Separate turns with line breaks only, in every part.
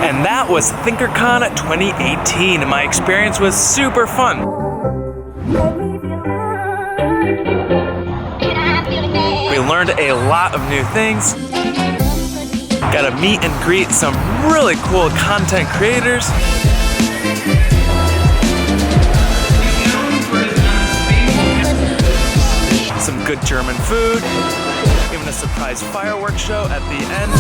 And that was ThinkerCon 2018. My experience was super fun. We learned a lot of new things. Got to meet and greet some really cool content creators. Some good German food. Even a surprise fireworks show at the end.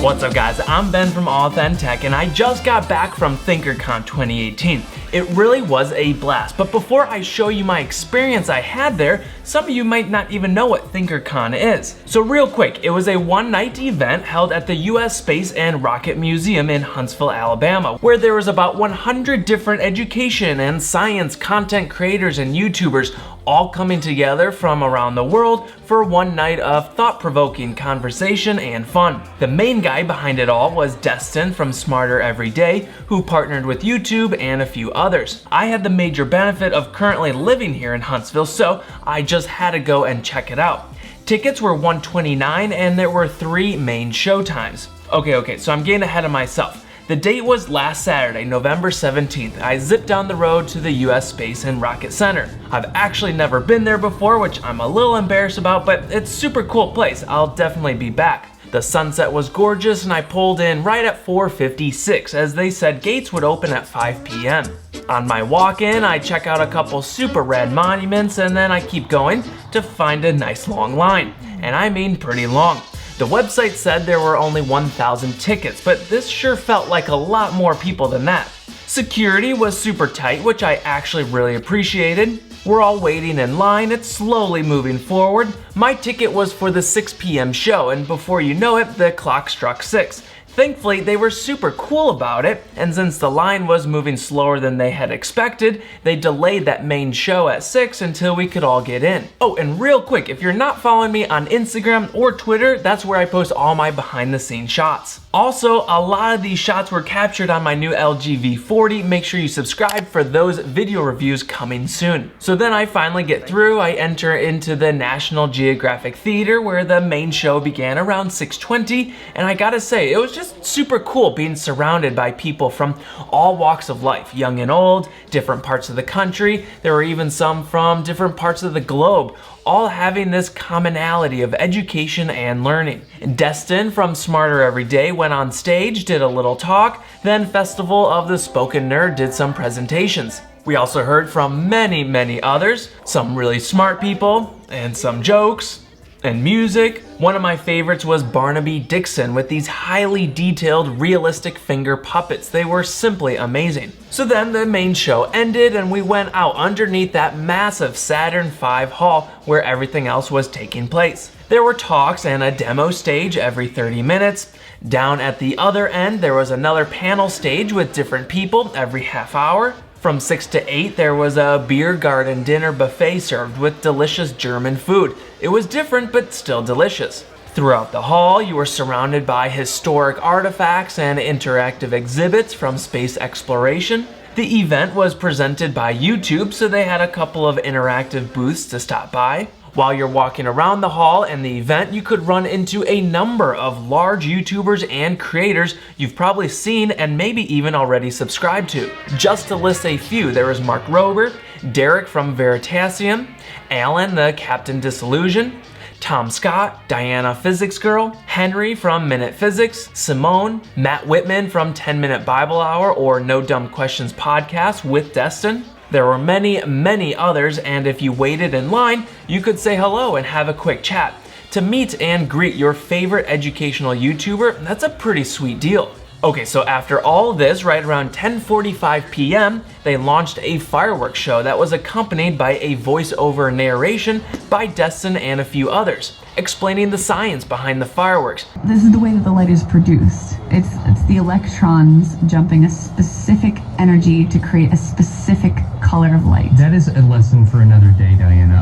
What's up guys, I'm Ben from AuthenTech and I just got back from ThinkerCon 2018. It really was a blast, but before I show you my experience I had there, some of you might not even know what ThinkerCon is. So real quick, it was a one-night event held at the US Space and Rocket Museum in Huntsville, Alabama, where there was about 100 different education and science content creators and YouTubers all coming together from around the world for one night of thought-provoking conversation and fun. The main guy behind it all was Destin from Smarter Every Day, who partnered with YouTube and a few others. I had the major benefit of currently living here in Huntsville, so I just had to go and check it out. Tickets were $129 and there were 3 main show times. Okay, so I'm getting ahead of myself. The date was last Saturday, November 17th. I zipped down the road to the US Space and Rocket Center. I've actually never been there before, which I'm a little embarrassed about, but it's a super cool place. I'll definitely be back. The sunset was gorgeous and I pulled in right at 4:56 as they said gates would open at 5 p.m. On my walk-in, I check out a couple super rad monuments and then I keep going to find a nice long line. And I mean pretty long. The website said there were only 1,000 tickets, but this sure felt like a lot more people than that. Security was super tight, which I actually really appreciated. We're all waiting in line, it's slowly moving forward. My ticket was for the 6 p.m. show, and before you know it, the clock struck 6. Thankfully, they were super cool about it, and since the line was moving slower than they had expected, they delayed that main show at 6 until we could all get in. Oh, and real quick, if you're not following me on Instagram or Twitter, that's where I post all my behind-the-scenes shots. Also, a lot of these shots were captured on my new LG V40. Make sure you subscribe for those video reviews coming soon. So then I finally get through, I enter into the National Geographic Theater where the main show began around 6:20, and I gotta say, it was just super cool being surrounded by people from all walks of life, young and old, different parts of the country. There were even some from different parts of the globe, all having this commonality of education and learning. Destin from Smarter Every Day went on stage, did a little talk, then Festival of the Spoken Nerd did some presentations. We also heard from many others, some really smart people, and some jokes, and music. One of my favorites was Barnaby Dixon with these highly detailed, realistic finger puppets. They were simply amazing. So then the main show ended and we went out underneath that massive Saturn V hall where everything else was taking place. There were talks and a demo stage every 30 minutes. Down at the other end, there was another panel stage with different people every half hour. From 6 to 8, there was a beer garden dinner buffet served with delicious German food. It was different, but still delicious. Throughout the hall, you were surrounded by historic artifacts and interactive exhibits from space exploration. The event was presented by YouTube, so they had a couple of interactive booths to stop by. While you're walking around the hall and the event, you could run into a number of large YouTubers and creators you've probably seen and maybe even already subscribed to. Just to list a few, there was Mark Rober, Derek from Veritasium, Alan the Captain Disillusion, Tom Scott, Dianna Physics Girl, Henry from Minute Physics, Simone, Matt Whitman from 10 Minute Bible Hour or No Dumb Questions Podcast with Destin. There were many others, and if you waited in line, you could say hello and have a quick chat. To meet and greet your favorite educational YouTuber, that's a pretty sweet deal. Okay, so after all this, right around 10:45 p.m., they launched a fireworks show that was accompanied by a voiceover narration by Destin and a few others, explaining the science behind the fireworks.
This is the way that the light is produced. It's the electrons jumping a specific energy to create a specific color of light.
That is a lesson for another day, Diana.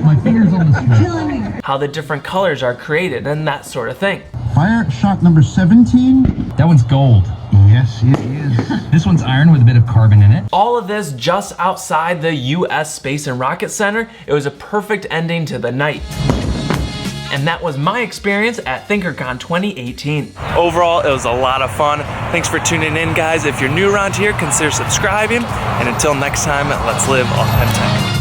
My finger's on the switch.
How the different colors are created and that sort of thing.
Fire shot number 17.
That one's gold.
Yes, it is.
This one's iron with a bit of carbon in it.
All of this just outside the US Space and Rocket Center. It was a perfect ending to the night. And that was my experience at ThinkerCon 2018. Overall, it was a lot of fun. Thanks for tuning in, guys. If you're new around here, consider subscribing. And until next time, let's live authentic.